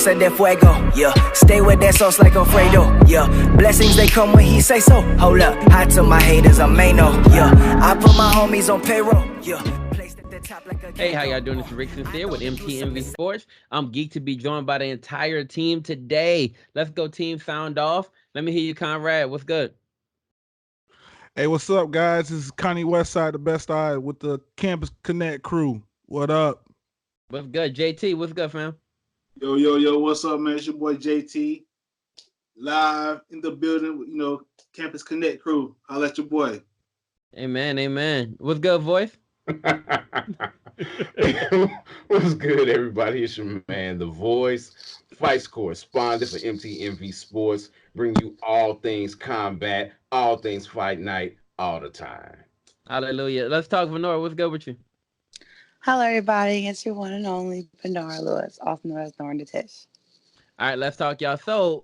sauce and that fuego, yeah. Stay with that sauce like Alfredo, yeah. Blessings, they come when he say so. Hold up, hot to my haters, I'm Mano, yeah. I put my homies on payroll, yeah. Hey, how y'all doing? It's Rick Sincere with MTMV Sports. I'm geeked to be joined by the entire team today. Let's go, team. Sound off. Let me hear you, Conrad. What's good? Hey, what's up, guys? This is Connie Westside, the Best Eye, with the Campus Connect crew. What up? What's good? JT, what's good, fam? Yo, what's up, man? It's your boy JT, live in the building, Campus Connect crew. Holla at your boy. Amen. What's good, voice? What's good, everybody? It's your man, The Voice, fights correspondent for MTMV Sports, bring you all things combat, all things fight night, all the time. Hallelujah. Let's talk, Venora. What's good with you? Hello, everybody. It's your one and only Bernard Lewis, also known as Norn the Tish. All right, let's talk, y'all. So,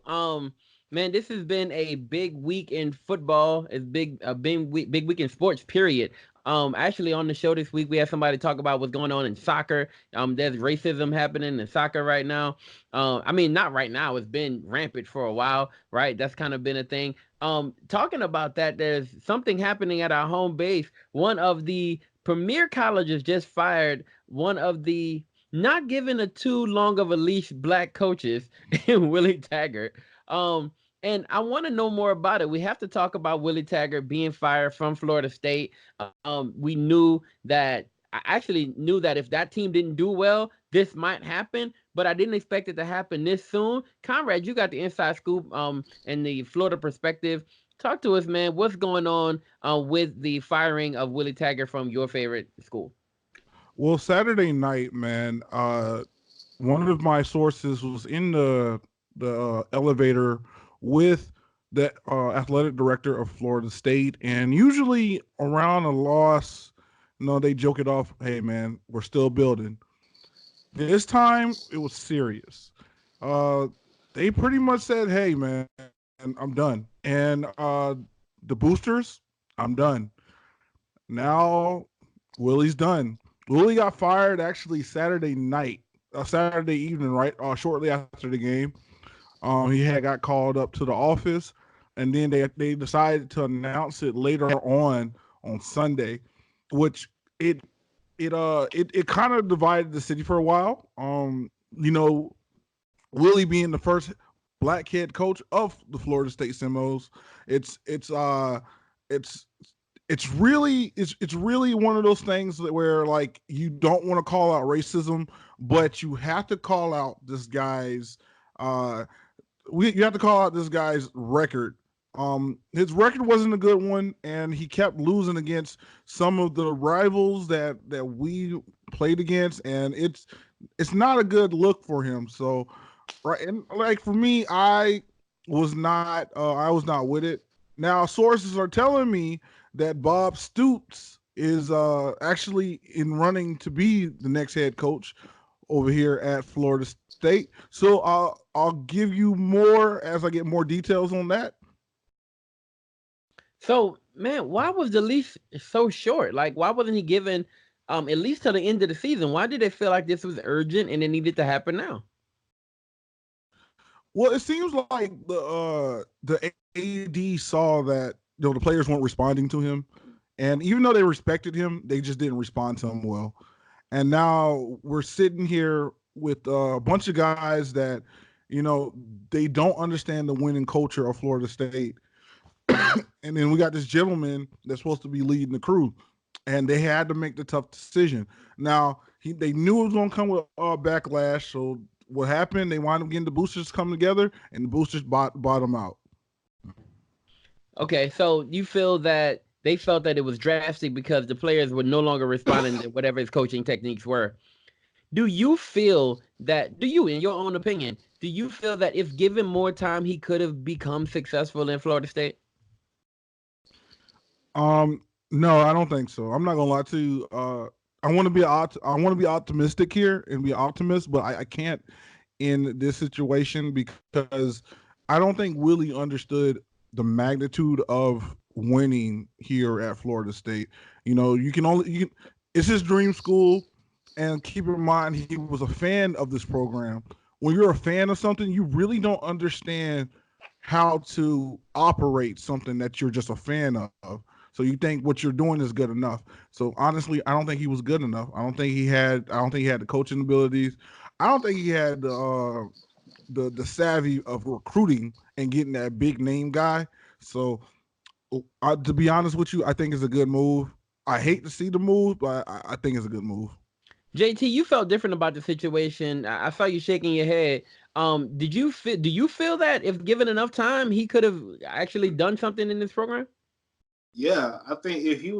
man, this has been a big week in football. It's big week in sports, period. Actually, on the show this week, we had somebody talk about what's going on in soccer. There's racism happening in soccer right now. I mean, not right now. It's been rampant for a while, right? That's kind of been a thing. Talking about that, there's something happening at our home base. One of the premier colleges just fired one of the not given a too long of a leash black coaches in Willie Taggart. And I want to know more about it. We have to talk about Willie Taggart being fired from Florida State. I actually knew that if that team didn't do well, this might happen, but I didn't expect it to happen this soon. Conrad, you got the inside scoop and the Florida perspective. Talk to us, man. What's going on with the firing of Willie Taggart from your favorite school? Well, Saturday night, man, one of my sources was in the elevator with the athletic director of Florida State, and usually around a loss, they joke it off, hey, man, we're still building. This time, it was serious. They pretty much said, hey, man, I'm done. And the boosters, I'm done. Now, Willie's done. Willie got fired actually Saturday evening, right? Shortly after the game. He had got called up to the office, and then they decided to announce it later on Sunday, which it kind of divided the city for a while. Willie being the first black head coach of the Florida State Seminoles, it's really one of those things where, like, you don't want to call out racism, but you have to call out this guy's you have to call out this guy's record. His record wasn't a good one, and he kept losing against some of the rivals that we played against, and it's not a good look for him. So, right, and like for me, I was not with it. Now, sources are telling me that Bob Stoops is actually in running to be the next head coach over here at Florida State. So I'll give you more as I get more details on that. So, man, why was the leash so short? Like, why wasn't he given at least till the end of the season? Why did they feel like this was urgent and it needed to happen now? Well, it seems like the AD saw that the players weren't responding to him, and even though they respected him, they just didn't respond to him well. And now we're sitting here with a bunch of guys that, they don't understand the winning culture of Florida State. And then we got this gentleman that's supposed to be leading the crew, and they had to make the tough decision. Now, they knew it was going to come with backlash, so what happened, they wound up getting the boosters to come together, and the boosters bottom out. Okay, so you feel that they felt that it was drastic because the players were no longer responding to whatever his coaching techniques were. Do you, in your own opinion, do you feel that if given more time, he could have become successful in Florida State? No, I don't think so. I'm not gonna lie to you. I want to be optimistic here and be optimist, but I can't in this situation because I don't think Willie understood the magnitude of winning here at Florida State. It's his dream school, and keep in mind he was a fan of this program when you're a fan of something, you really don't understand how to operate something that you're just a fan of. So you think what you're doing is good enough. So honestly, I don't think he was good enough. I don't think he had the coaching abilities. I don't think he had the savvy of recruiting and getting that big name guy. So to be honest with you, I think it's a good move. I hate to see the move, but I think it's a good move. JT, you felt different about the situation. I saw you shaking your head. Do you feel that if given enough time, he could have actually done something in this program? Yeah, I think if he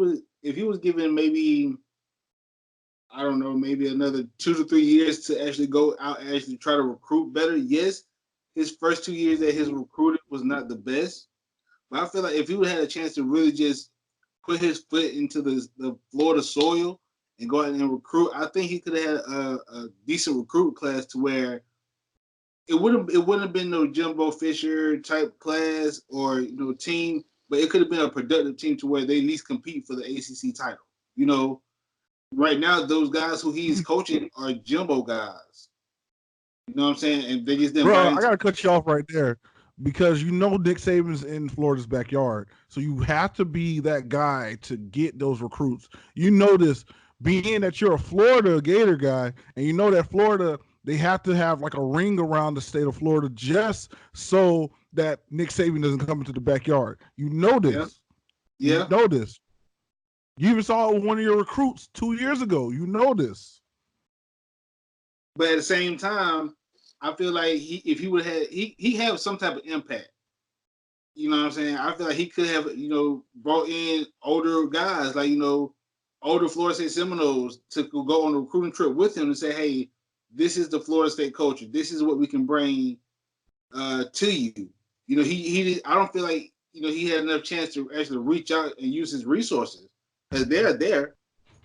was given maybe, I don't know, maybe another 2 to 3 years to actually go out and actually try to recruit better. Yes, his first 2 years that his recruiting was not the best, but I feel like if he would have had a chance to really just put his foot into the Florida soil and go out and recruit, I think he could have had a decent recruit class to where it wouldn't have been no Jimbo Fisher type class or team, but it could have been a productive team to where they at least compete for the ACC title. Right now those guys who he's coaching are Jimbo guys. You know what I'm saying? And they just didn't buy Bro, into. I gotta cut you off right there because Nick Saban's in Florida's backyard, so you have to be that guy to get those recruits. You know this, being that you're a Florida Gator guy, and you know that Florida, they have to have like a ring around the state of Florida just so that Nick Saban doesn't come into the backyard. You know this. Yeah. You know this. You even saw it with one of your recruits 2 years ago. You know this. But at the same time, I feel like if he would have he have some type of impact. You know what I'm saying? I feel like he could have, brought in older guys, like, older Florida State Seminoles to go on a recruiting trip with him and say, hey, this is the Florida State culture. This is what we can bring to you. He I don't feel like, he had enough chance to actually reach out and use his resources because they're there.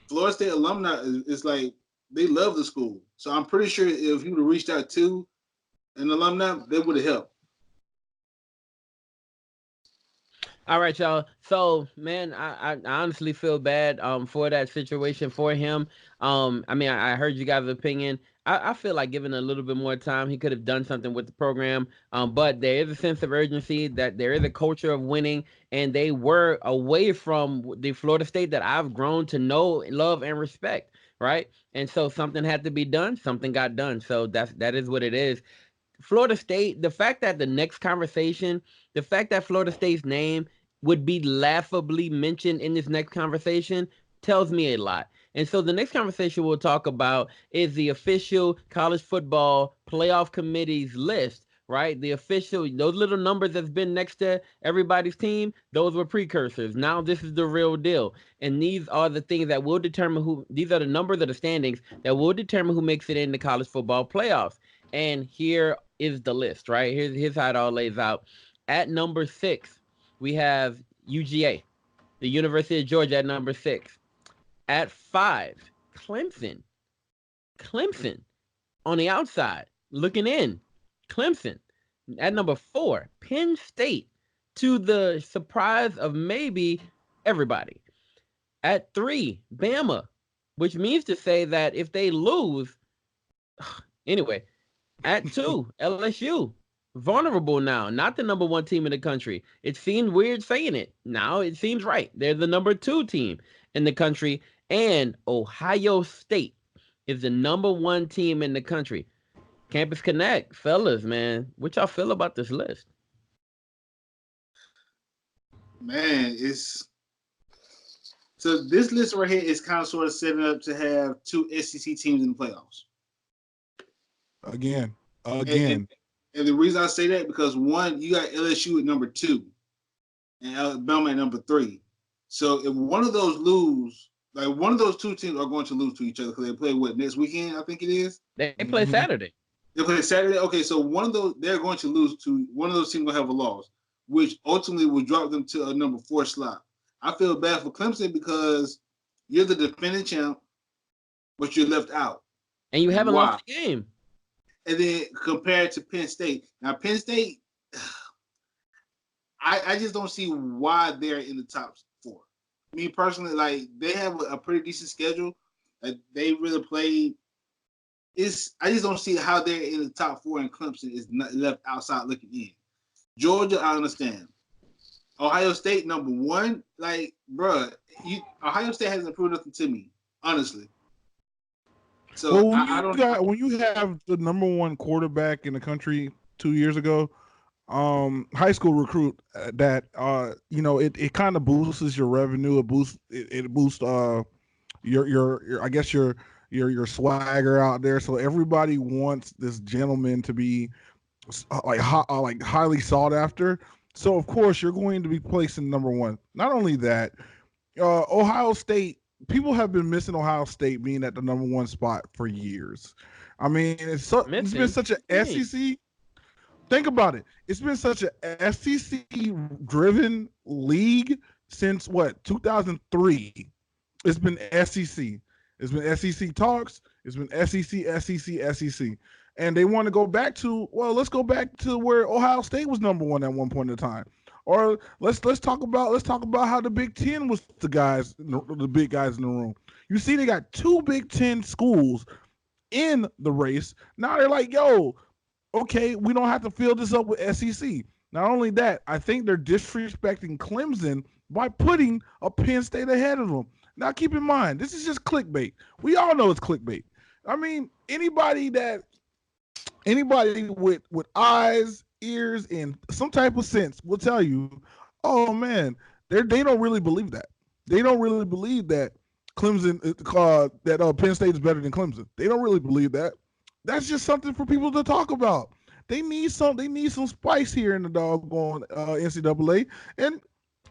Florida State alumni is like, they love the school. So I'm pretty sure if he would have reached out to an alumni, they would have helped. All right, y'all. So, man, I honestly feel bad for that situation for him. I mean, I heard you guys' opinion. I feel like given a little bit more time, he could have done something with the program. But there is a sense of urgency that there is a culture of winning, and they were away from the Florida State that I've grown to know, love, and respect. Right, and so something had to be done. Something got done. So that is what it is. Florida State, the fact that the fact that Florida State's name would be laughably mentioned in this next conversation tells me a lot. And so the next conversation we'll talk about is the official college football playoff committee's list, right? The official, those little numbers that's been next to everybody's team, those were precursors. Now this is the real deal. And these are the things that will determine these are the numbers of the standings that will determine who makes it in the college football playoffs. And here is the list, right? Here's how it all lays out. At number 6, we have UGA, the University of Georgia at number 6. At 5, Clemson. Clemson on the outside, looking in. Clemson. At number 4, Penn State, to the surprise of maybe everybody. At 3, Bama, which means to say that if they lose, anyway. At 2, LSU. Vulnerable now, not the number 1 team in the country. It seemed weird saying it. Now it seems right. They're the number 2 team in the country. And Ohio State is the number 1 team in the country. Campus Connect, fellas, man. What y'all feel about this list? Man, so this list right here is kind of sort of setting up to have 2 SEC teams in the playoffs. Again. And the reason I say that, because one, you got LSU at number 2 and Alabama at number 3. So if one of those lose, like one of those 2 teams are going to lose to each other because they play next weekend, I think it is. They play Saturday. They play Saturday. Okay, so one of those, they're going to lose to one of those teams will have a loss, which ultimately will drop them to a number 4 slot. I feel bad for Clemson because you're the defending champ, but you're left out. And you haven't lost a game. And then compared to Penn State. Now, Penn State, I just don't see why they're in the top 4. Me personally, like, they have a pretty decent schedule. They really play I just don't see how they're in the top 4 and Clemson is not left outside looking in. Georgia, I understand. Ohio State, number 1, like, bruh, Ohio State hasn't proved nothing to me, honestly. So well, when you have the number 1 quarterback in the country 2 years ago, high school recruit that it kind of boosts your revenue. It boosts your I guess your swagger out there. So everybody wants this gentleman to be like highly sought after. So of course you're going to be placed in number 1. Not only that, Ohio State, people have been missing Ohio State being at the number 1 spot for years. I mean, it's been such an SEC. Think about it. It's been such a SEC-driven league since 2003. It's been SEC. It's been SEC talks. It's been SEC. And they want to go back to, let's go back to where Ohio State was number 1 at one point in time. Or let's talk about how the Big Ten was the big guys in the room. You see, they got 2 Big Ten schools in the race. Now they're like, yo, okay, we don't have to fill this up with SEC. Not only that, I think they're disrespecting Clemson by putting a Penn State ahead of them. Now, keep in mind, this is just clickbait. We all know it's clickbait. I mean, anybody with eyes, ears, and some type of sense will tell you, oh man, they don't really believe that. They don't really believe that Clemson, that Penn State is better than Clemson. They don't really believe that. That's just something for people to talk about. They need some spice here in the doggone NCAA, and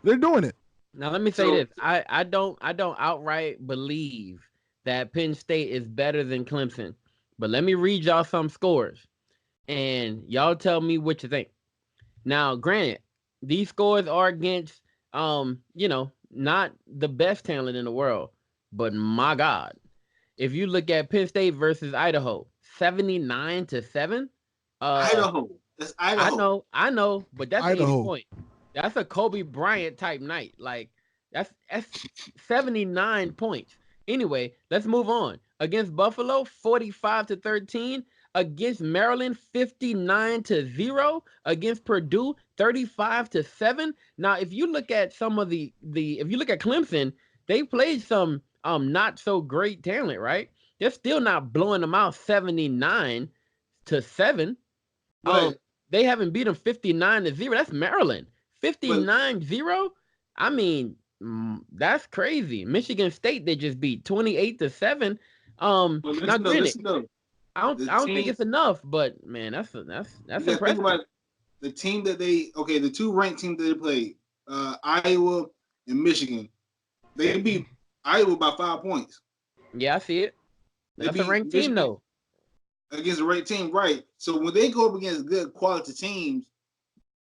they're doing it. Now let me say this: I don't outright believe that Penn State is better than Clemson, but let me read y'all some scores, and y'all tell me what you think. Now, granted, these scores are against not the best talent in the world, but my God, if you look at Penn State versus Idaho, 79-7. Idaho. That's Idaho. I know, but that's Idaho. 80 points. That's a Kobe Bryant type night. Like that's 79 points. Anyway, let's move on. Against Buffalo, 45-13. Against Maryland, 59-0. Against Purdue, 35-7. Now, if you look at some of if you look at Clemson, they played some not so great talent, right? They're still not blowing them out 79-7. Right. They haven't beat them 59-0. That's Maryland. 59-0. I mean, that's crazy. Michigan State they just beat 28-7. Listen though. I don't think it's enough, but man, that's impressive. Think about the team that the 2 ranked teams that they played, Iowa and Michigan. They beat Iowa by 5 points. Yeah, I see it. That's a ranked team though. Against a ranked team, right? So when they go up against good quality teams,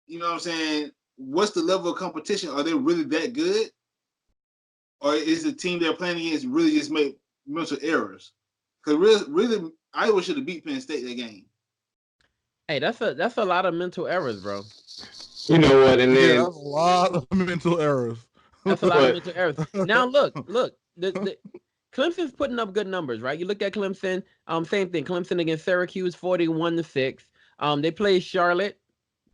you know what I'm saying? What's the level of competition? Are they really that good? Or is the team they're playing against really just make mental errors? Because really, Iowa should have beat Penn State that game. Hey, that's a lot of mental errors, bro. You know what? And then that's a lot of mental errors. That's a lot of mental errors. Now look, the Clemson's putting up good numbers, right? You look at Clemson, same thing. Clemson against Syracuse, 41-6. They played Charlotte.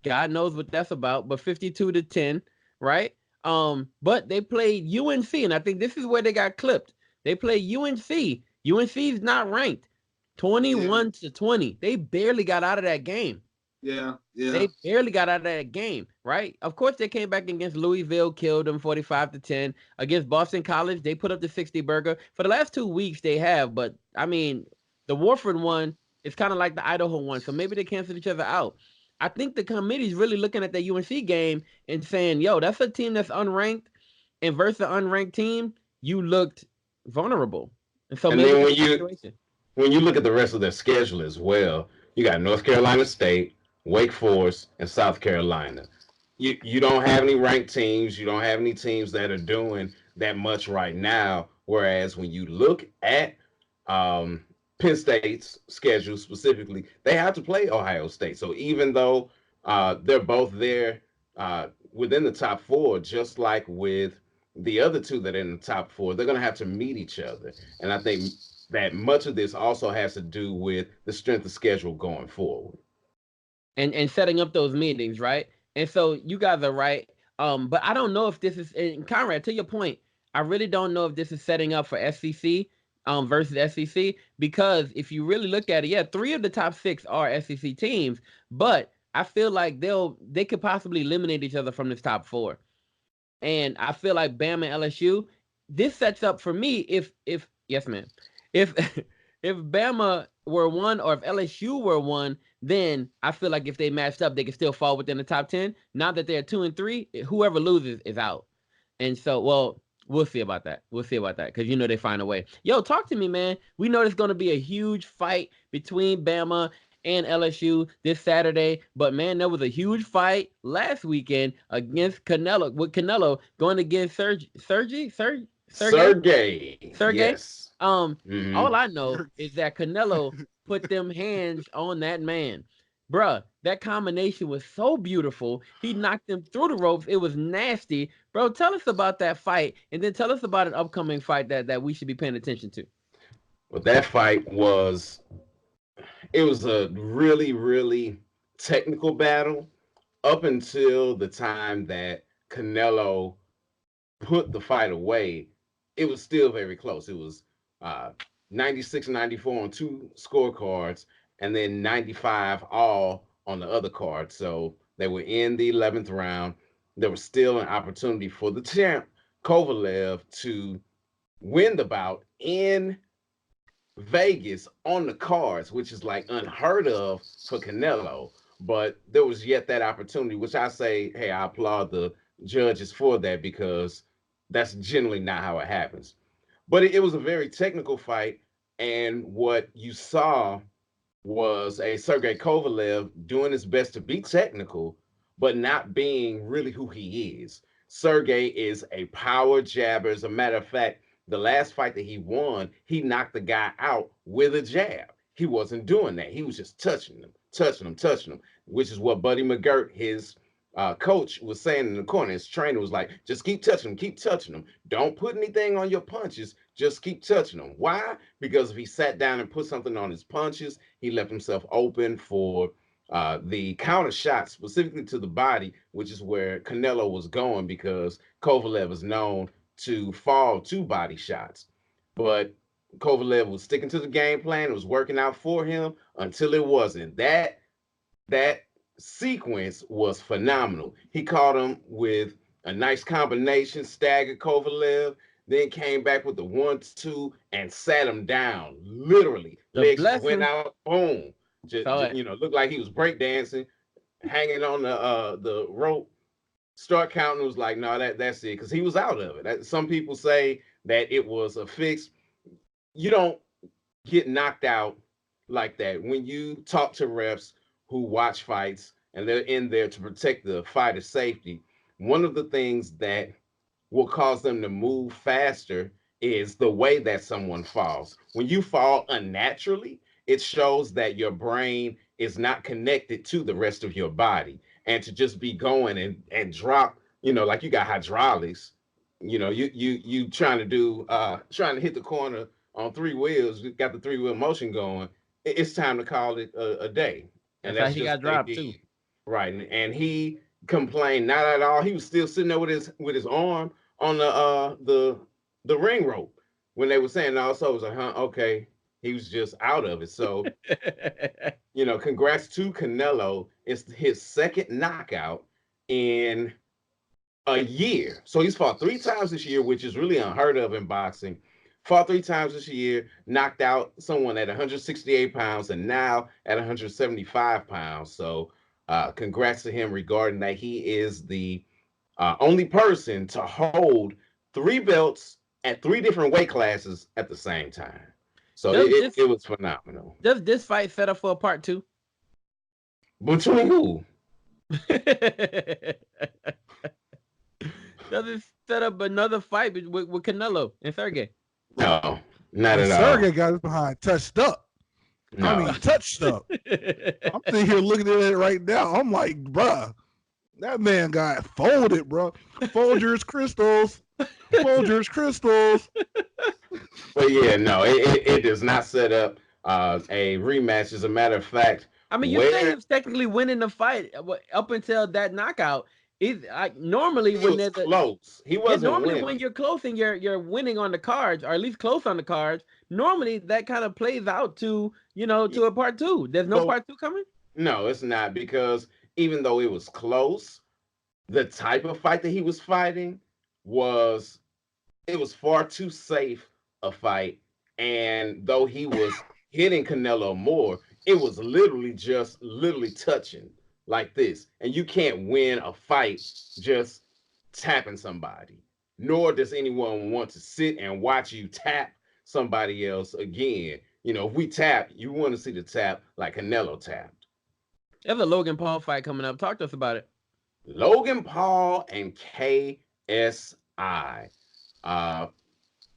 God knows what that's about, but 52-10, right? But they played UNC, and I think this is where they got clipped. They played UNC. UNC's not ranked. 21-20. They barely got out of that game. Yeah. They barely got out of that game, right? Of course, they came back against Louisville, killed them 45-10. Against Boston College, they put up the 60 burger. For the last 2 weeks, they have, but I mean, the Warford one is kind of like the Idaho one, so maybe they cancel each other out. I think the committee's really looking at the UNC game and saying, yo, that's a team that's unranked, and versus an unranked team, you looked vulnerable. And so maybe then when you look at the rest of their schedule as well, you got North Carolina State, Wake Forest, and South Carolina. You don't have any ranked teams. You don't have any teams that are doing that much right now. Whereas when you look at Penn State's schedule specifically, they have to play Ohio State. So even though they're both there within the top 4, just like with the other 2 that are in the top 4, they're going to have to meet each other. And I think that much of this also has to do with the strength of schedule going forward. And setting up those meetings, right? And so you guys are right. But I don't know if this is, and Conrad, to your point, I really don't know if this is setting up for SEC versus SEC, because if you really look at it, yeah, 3 of the top 6 are SEC teams, but I feel like they could possibly eliminate each other from this top 4. And I feel like Bama and LSU, this sets up for me if yes, man. If if Bama were 1 or if LSU were 1, then I feel like if they matched up, they could still fall within the top 10. Now that they're 2 and 3, whoever loses is out. And so, well, we'll see about that. We'll see about that, because you know they find a way. Yo, talk to me, man. We know there's going to be a huge fight between Bama and LSU this Saturday, but man, there was a huge fight last weekend against Canelo, with Canelo going against Sergey. Yes. All I know is that Canelo put them hands on that man. Bruh, that combination was so beautiful. He knocked them through the ropes. It was nasty. Bro, tell us about that fight, and then tell us about an upcoming fight that we should be paying attention to. Well, that fight was a really, really technical battle up until the time that Canelo put the fight away. It was still very close. It was 96-94 on 2 scorecards, and then 95 all on the other card. So they were in the 11th round. There was still an opportunity for the champ, Kovalev, to win the bout in Vegas on the cards, which is like unheard of for Canelo. But there was yet that opportunity, which I say, hey, I applaud the judges for that, because that's generally not how it happens. But it was a very technical fight, and what you saw was a Sergey Kovalev doing his best to be technical, but not being really who he is. Sergey is a power jabber. As a matter of fact, the last fight that he won, he knocked the guy out with a jab. He wasn't doing that. He was just touching him, which is what Buddy McGirt, his coach, was saying in the corner. His trainer was like, just keep touching him. Don't put anything on your punches. Just keep touching him. Why? Because if he sat down and put something on his punches, he left himself open for the counter shot, specifically to the body, which is where Canelo was going, because Kovalev is known to fall to body shots. But Kovalev was sticking to the game plan. It was working out for him until it wasn't. That sequence was phenomenal. He caught him with a nice combination, staggered Kovalev, then came back with the 1-2 and sat him down. Literally, legs went out, boom. Just looked like he was breakdancing, hanging on the rope. Start counting, was like, no, that's it, because he was out of it. Some people say that it was a fix. You don't get knocked out like that. When you talk to refs who watch fights and they're in there to protect the fighter's safety, one of the things that will cause them to move faster is the way that someone falls. When you fall unnaturally, it shows that your brain is not connected to the rest of your body. And to just be going and drop, like you got hydraulics, you trying to hit the corner on 3 wheels, you got the 3-wheel motion going. It's time to call it a day. And that's how he got dropped too. Right. And he complained not at all. He was still sitting there with his arm on the ring rope when they were saying also. It was like, okay. He was just out of it. So, congrats to Canelo. It's his 2nd knockout in a year. So he's fought 3 times this year, which is really unheard of in boxing. Fought 3 times this year, knocked out someone at 168 pounds and now at 175 pounds. So congrats to him regarding that. He is the only person to hold 3 belts at 3 different weight classes at the same time. So it was phenomenal. Does this fight set up for a part 2? Between who? Does it set up another fight with Canelo and Sergey? No, not at all. Sergey got his behind touched up. No. I mean, touched up. I'm sitting here looking at it right now. I'm like, bruh, that man got folded, bro. Folgers crystals. Folgers crystals. But yeah, no, it does not set up a rematch. As a matter of fact, I mean, you say he where was technically winning the fight up until that knockout. Is like normally he when was there's a close, he yeah, wasn't normally when winning. you're close and you're winning on the cards, or at least close on the cards, normally that kind of plays out to to a part two. There's no But part two coming. no, it's not because even though it was close, the type of fight that he was fighting was it was far too safe a fight. And though he was hitting Canelo more, it was literally touching like this. And you can't win a fight just tapping somebody. Nor does anyone want to sit and watch you tap somebody else again. If we tap, you want to see the tap like Canelo tapped. There's a Logan Paul fight coming up. Talk to us about it. Logan Paul and KSI. Uh,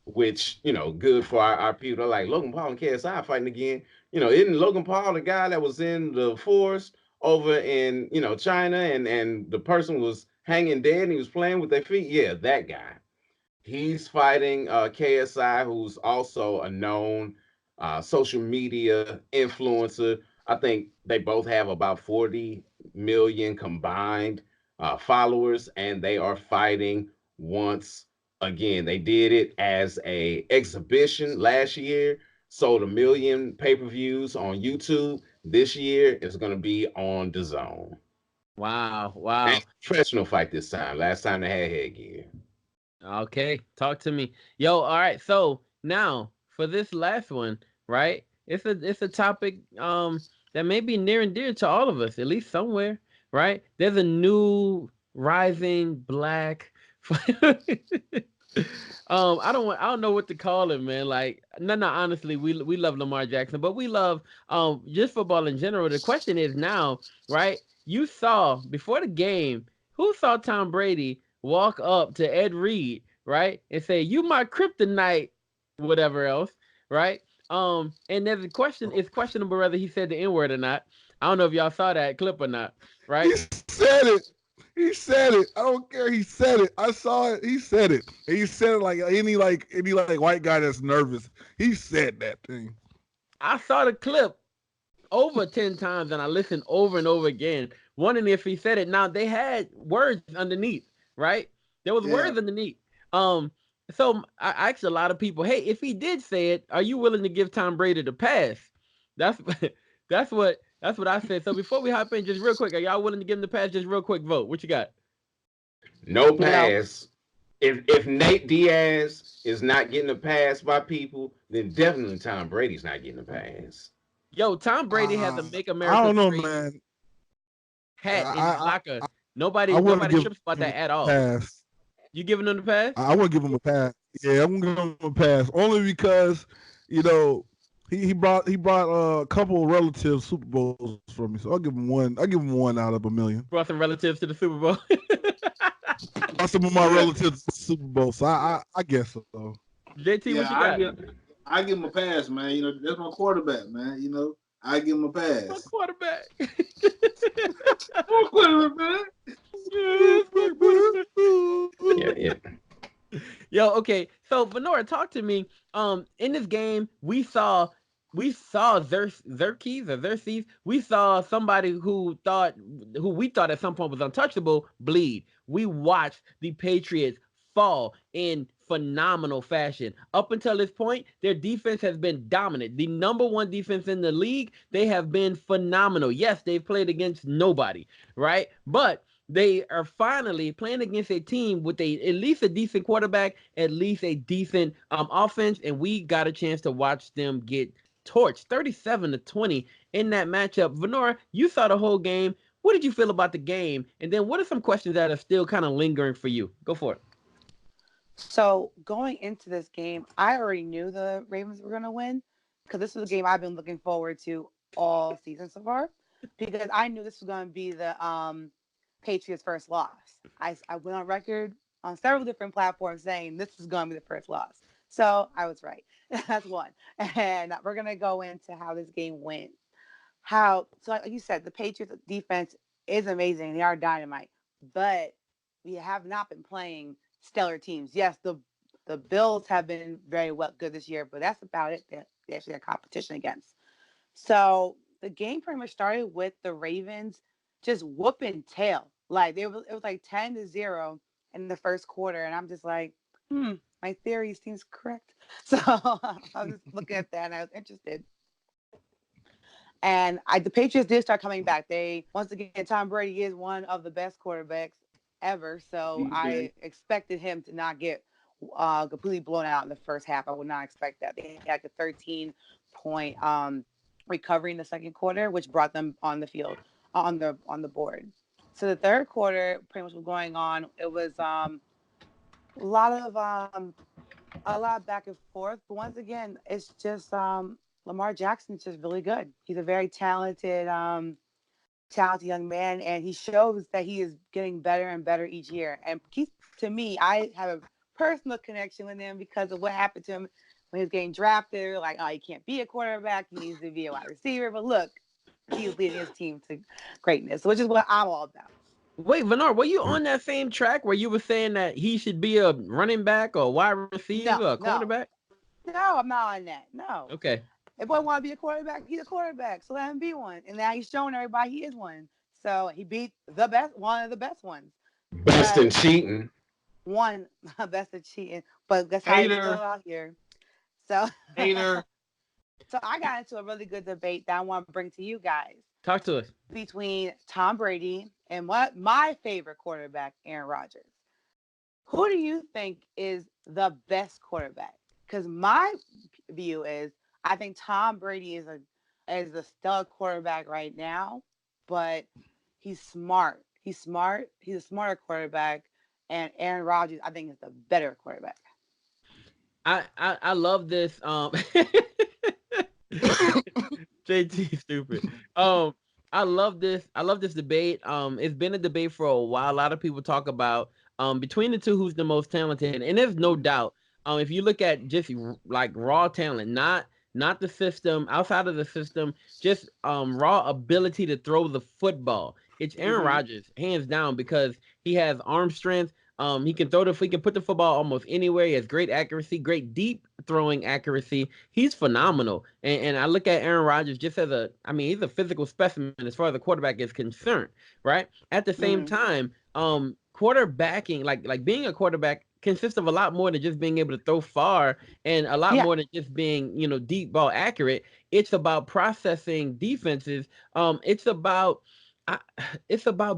which good for our people. Like Logan Paul and KSI fighting again. Isn't Logan Paul the guy that was in the forest over in China, and the person was hanging dead and he was playing with their feet? Yeah, that guy. He's fighting KSI, who's also a known social media influencer. I think they both have about 40 million combined followers, and they are fighting once again. They did it as a exhibition last year, sold 1 million pay-per-views on YouTube. This year is going to be on the Zone. Wow, And wow. professional fight this time. Last time they had headgear. Okay, talk to me. Yo, all right. So now for this last one, right? It's a topic that may be near and dear to all of us, at least somewhere, right? There's a new rising black I don't know what to call it, man. Like no, honestly, we love Lamar Jackson, but we love just football in general. The question is now, right? You saw before the game, who saw Tom Brady walk up to Ed Reed, right, and say, "You my kryptonite," whatever else, right? And there's a question. It's questionable whether he said the N word or not. I don't know if y'all saw that clip or not, right? He said it. He said it. I don't care. He said it. I saw it. He said it. And he said it like any white guy that's nervous. He said that thing. I saw the clip over 10 times and I listened over and over again, wondering if he said it. Now they had words underneath, right? There was Yeah. words underneath. So I asked a lot of people, hey, if he did say it, are you willing to give Tom Brady the pass? That's that's what I said. So before we hop in, just real quick, are y'all willing to give him the pass? Just real quick vote. What you got? No No. pass. If Nate Diaz is not getting a pass by people, then definitely Tom Brady's not getting a pass. Yo, Tom Brady has a Make I America don't know, Great man. hat in his I locker. I wouldn't Nobody give trips about him that at a all. pass. You giving him the pass? I wouldn't give him a pass. Yeah, I'm gonna give him a pass only because you know he brought a couple of relative Super Bowls for me, so I'll give him one. I'll give him one out of 1 million. Brought some relatives to the Super Bowl. Brought some of my Yeah. relatives to the Super Bowl, so I guess so. JT, what Yeah, you got? I give him a pass, man. That's my quarterback, man. I give him a My pass. quarterback. My quarterback. Yes, my quarterback. Yeah, yeah. Yo, okay. So Benora, talk to me. In this game, we saw Xerxes or Xerxes. We saw somebody who we thought at some point was untouchable bleed. We watched the Patriots fall in phenomenal fashion. Up until this point, their defense has been dominant. The number one defense in the league. They have been phenomenal. Yes, they've played against nobody, right? But they are finally playing against a team with at least a decent quarterback, at least a decent offense, and we got a chance to watch them get torched 37-20 in that matchup. Venora, you saw the whole game. What did you feel about the game? And then what are some questions that are still kind of lingering for you? Go for it. So going into this game, I already knew the Ravens were going to win because this is a game I've been looking forward to all season so far because I knew this was going to be the Patriots' first loss. I went on record on several different platforms saying this is going to be the first loss. So I was right. That's one. And we're going to go into how this game went. So like you said, the Patriots defense is amazing. They are dynamite, but we have not been playing stellar teams. Yes, the The Bills have been very good this year, but that's about it. They actually have competition against. So the game pretty much started with the Ravens just whooping tail. Like it was like 10-0 in the first quarter, and I'm just like, my theory seems correct. So I was just looking at that, and I was interested. And the Patriots did start coming back. Once again, Tom Brady is one of the best quarterbacks ever. So I expected him to not get completely blown out in the first half. I would not expect that. They had a 13-point recovery in the second quarter, which brought them on the field, on the board. So the third quarter pretty much was going on. It was a lot of back and forth. But once again, it's just Lamar Jackson's just really good. He's a very talented young man, and he shows that he is getting better and better each year. And to me, I have a personal connection with him because of what happened to him when he was getting drafted. Like, oh, he can't be a quarterback. He needs to be a wide receiver. But look, he's leading his team to greatness, which is what I'm all about. Wait, Bernard, were you on that same track where you were saying that he should be a running back or wide receiver or quarterback? No, I'm not on that. No. Okay. If boy want to be a quarterback, he's a quarterback. So let him be one. And now he's showing everybody he is one. So he beat one of the best ones. Best in cheating. One best in cheating. But that's how he's still out here. So Hater. So I got into a really good debate that I want to bring to you guys. Talk to us. Between Tom Brady and my favorite quarterback, Aaron Rodgers. Who do you think is the best quarterback? Because my view is I think Tom Brady is a stellar quarterback right now, but he's smart. He's smart. He's a smarter quarterback, and Aaron Rodgers, I think, is the better quarterback. I love this. JT stupid. I love this. I love this debate. It's been a debate for a while. A lot of people talk about between the two who's the most talented, and there's no doubt. If you look at just like raw talent, not the system, outside of the system, just raw ability to throw the football, it's Aaron Rodgers, hands down, because he has arm strength. He can put the football almost anywhere. He has great accuracy, great deep throwing accuracy. He's phenomenal. And I look at Aaron Rodgers just as he's a physical specimen as far as the quarterback is concerned, right? At the same time, quarterbacking, like being a quarterback consists of a lot more than just being able to throw far and a lot more than just being, deep ball accurate. It's about processing defenses. It's about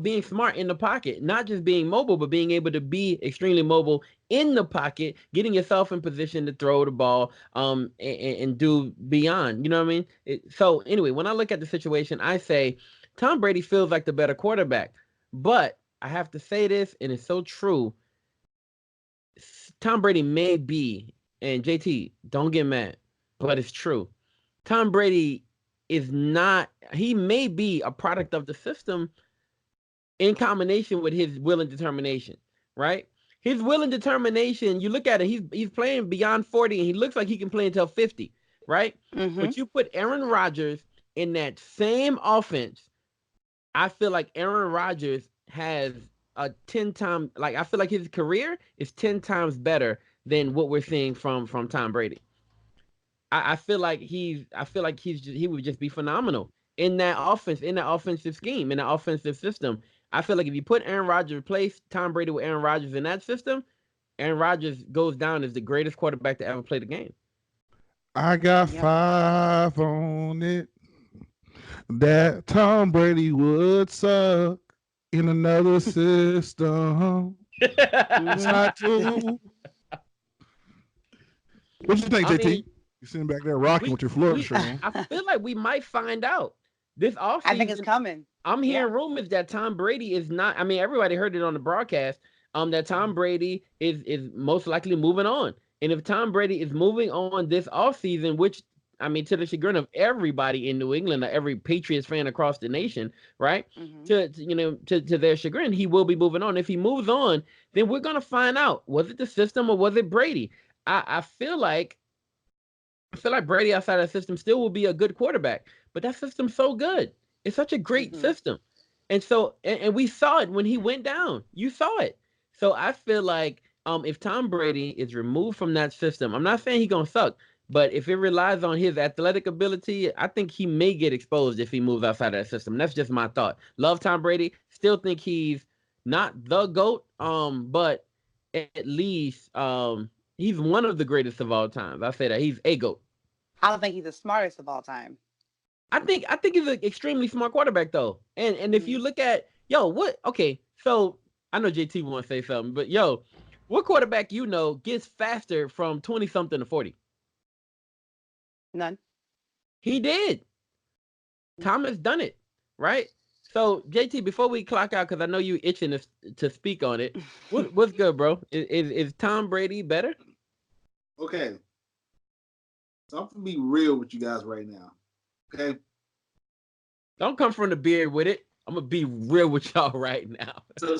being smart in the pocket, not just being mobile, but being able to be extremely mobile in the pocket, getting yourself in position to throw the ball, and do beyond. You know what I mean? So anyway, when I look at the situation, I say Tom Brady feels like the better quarterback, but I have to say this, and it's so true. Tom Brady may be, and JT, don't get mad, but it's true. Tom Brady is not, he may be a product of the system in combination with his will and determination, right? His will and determination, you look at it, he's playing beyond 40 and he looks like he can play until 50, right? But you put Aaron Rodgers in that same offense, I feel like Aaron Rodgers has a 10 times, I feel like his career is 10 times better than what we're seeing from Tom Brady. I feel like he would just be phenomenal in that offense, in that offensive scheme, in that offensive system. I feel like if you put Aaron Rodgers, replace Tom Brady with Aaron Rodgers in that system, Aaron Rodgers goes down as the greatest quarterback to ever play the game. I got 5 on it that Tom Brady would suck in another system. Not to. What you think, JT? You're sitting back there rocking with your Florida shirt on. I feel like we might find out this offseason. I think it's coming. I'm hearing rumors that Tom Brady is not. I mean, everybody heard it on the broadcast. That Tom Brady is most likely moving on. And if Tom Brady is moving on this offseason, which, I mean, to the chagrin of everybody in New England, or every Patriots fan across the nation, right? To their chagrin, he will be moving on. If he moves on, then we're gonna find out, was it the system or was it Brady? I feel like Brady outside of the system still will be a good quarterback, but that system's so good. It's such a great system. And so, and we saw it when he went down. You saw it. So I feel like if Tom Brady is removed from that system, I'm not saying he's gonna suck, but if it relies on his athletic ability, I think he may get exposed if he moves outside of that system. That's just my thought. Love Tom Brady, still think he's not the GOAT, but at least he's one of the greatest of all time. I say that he's a GOAT. I don't think he's the smartest of all time. I think he's an extremely smart quarterback though. And if you look at so I know JT wants to say something, but what quarterback gets faster from 20 something to 40? None. He did. Thomas done it, right? So JT, before we clock out, because I know you itching to speak on it, what's good, bro? Is Tom Brady better? Okay. So I'm gonna be real with you guys right now. Okay. Don't come from the beard with it. I'm gonna be real with y'all right now. So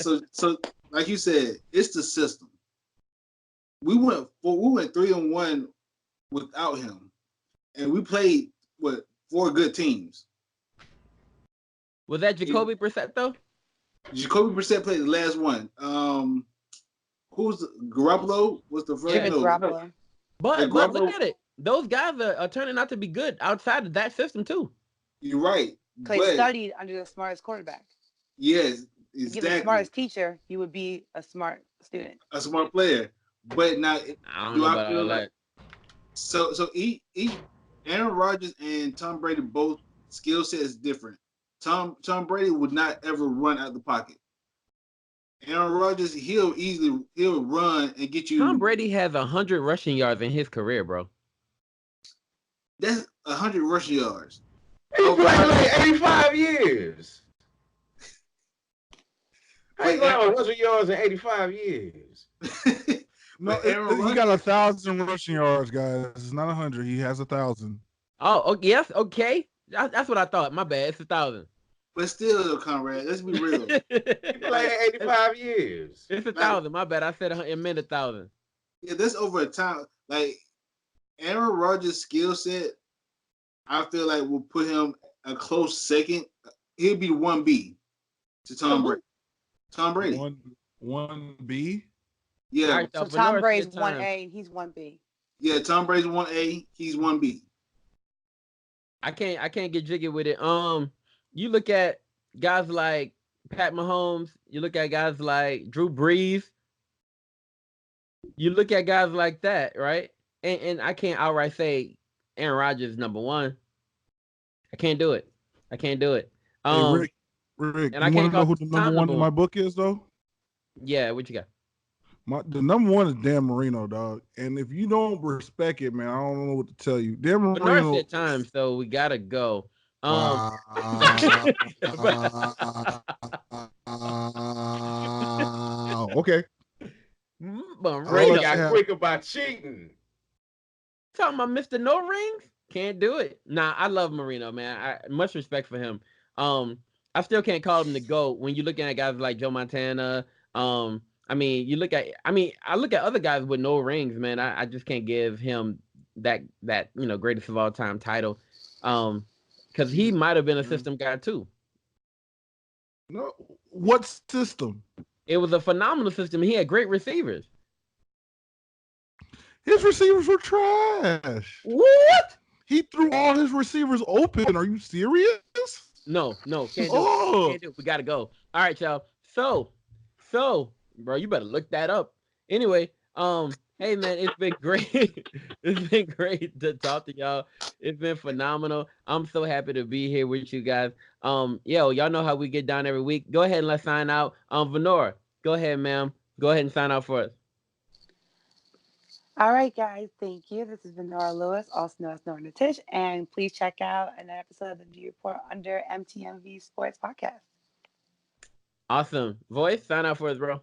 like you said, it's the system. We went 3-1 without him, and we played 4 good teams. Was that Jacoby Brissett though? Jacoby Brissett played the last one. Who's Garoppolo was the first? Yeah, Garoppolo. But look at it. Those guys are turning out to be good outside of that system too. You're right. Because he studied under the smartest quarterback. Yes, exactly. If you get the smartest teacher, you would be a smart student. A smart player. But now, I don't know about all that. So Aaron Rodgers and Tom Brady, both skill set is different. Tom Brady would not ever run out the pocket. Aaron Rodgers, he'll run and get you. Tom Brady has 100 rushing yards in his career, bro. That's 100 rushing yards. He played like 85 years. I ain't got 100 yards in 85 years. No, he got 1,000 rushing yards, guys. It's not 100. He has 1,000. Oh, yes, okay. That's what I thought. My bad. It's 1,000. But still, Conrad, let's be real. He played 85 years. It's 1,000. My bad. I said it meant 1,000. Yeah, that's over a time. Like Aaron Rodgers' skill set, I feel like will put him a close second. He'll be 1B to Tom Brady. Tom Brady. 1B? Yeah. Right, so Tom Brady's 1A and he's 1B. Yeah, Tom Brady's 1A, he's 1B. I can't get jiggy with it. You look at guys like Pat Mahomes, you look at guys like Drew Brees, you look at guys like that, right? And I can't outright say Aaron Rodgers is number one. I can't do it. Hey, Rick, and you want to know who the number one in my book is, though? Yeah, what you got? The number one is Dan Marino, dog. And if you don't respect it, man, I don't know what to tell you. Dan Marino. Bernard said time, so we gotta go. Okay. Marino got quick about cheating. Talking about Mr. No Rings? Can't do it. Nah, I love Marino, man. I much respect for him. I still can't call him the GOAT when you're looking at guys like Joe Montana. I look at other guys with no rings, man. I just can't give him that greatest of all time title. Because he might have been a system guy too. No, what system? It was a phenomenal system. He had great receivers. His receivers were trash. What? He threw all his receivers open. Are you serious? No, can't do it. Can't do it. We gotta go. All right, y'all. So, bro, you better look that up. Anyway, hey man, it's been great. It's been great to talk to y'all. It's been phenomenal. I'm so happy to be here with you guys. Y'all know how we get down every week. Go ahead and let's sign out. Venora, go ahead, ma'am. Go ahead and sign out for us. All right, guys. Thank you. This has been Nora Lewis, also known as Nora Natish. And please check out an episode of the G Report under MTMV Sports Podcast. Awesome. Voice, sign out for us, bro.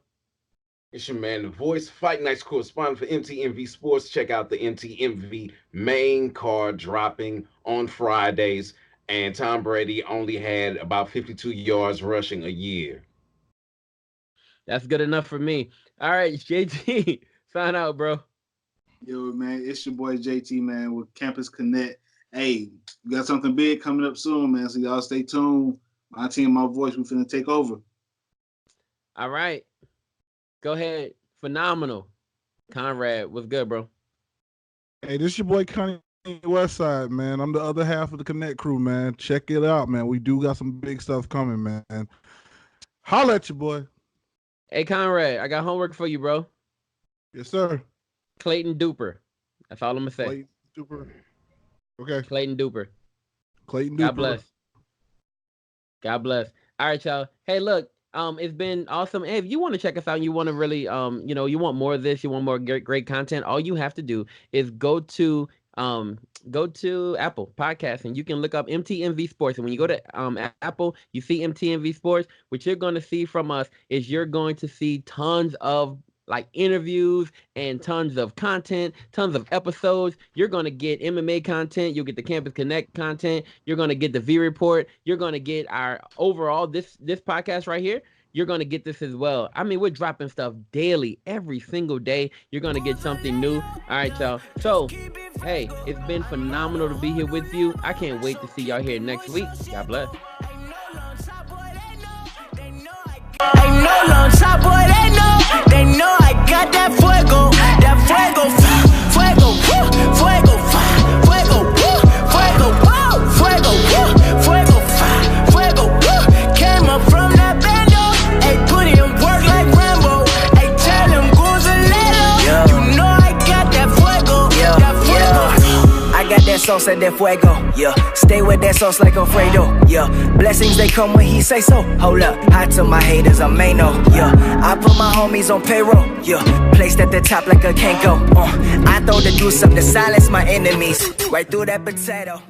It's your man, The Voice, Fight Nights correspondent for MTMV Sports. Check out the MTMV main card dropping on Fridays. And Tom Brady only had about 52 yards rushing a year. That's good enough for me. All right, JT, sign out, bro. Yo, man, it's your boy JT, man, with Campus Connect. Hey, we got something big coming up soon, man, so y'all stay tuned. My team, my voice, we finna take over. All right. Go ahead. Phenomenal. Conrad, what's good, bro? Hey, this your boy Connie Westside, man. I'm the other half of the Connect crew, man. Check it out, man. We do got some big stuff coming, man. Holla at you, boy. Hey, Conrad, I got homework for you, bro. Yes, sir. Clayton Duper. That's all I'm gonna say. Clayton Duper. Okay. Clayton Duper. Clayton Duper. God bless. God bless. All right, y'all. Hey, look, it's been awesome. Hey, if you want to check us out and you want to really, you want more of this, you want more great content, all you have to do is go to Apple Podcasts and you can look up MTMV Sports. And when you go to Apple, you see MTMV Sports. What you're going to see from us is you're going to see tons of like interviews and tons of content, tons of episodes. You're going to get MMA content. You'll get the Campus Connect content. You're going to get the V Report. You're going to get our overall, this podcast right here. You're going to get this as well. I mean, we're dropping stuff daily, every single day. You're going to get something new. All right, y'all. So, hey, it's been phenomenal to be here with you. I can't wait to see y'all here next week. God bless. Ain't no long top, boy, they know I got that fuego, fuego, fuego, fuego, fuego, fuego, came up from that bando, ayy, put in work like Rambo, ayy, tell them goons a little, you know I got that fuego, I got that sauce and that fuego, stay with that sauce like Alfredo, blessings they come when he say so, hold up, I tell my haters I'm Mano, I put my homies on payroll, placed at the top like a Kanko, I throw the deuce up to silence my enemies, right through that potato.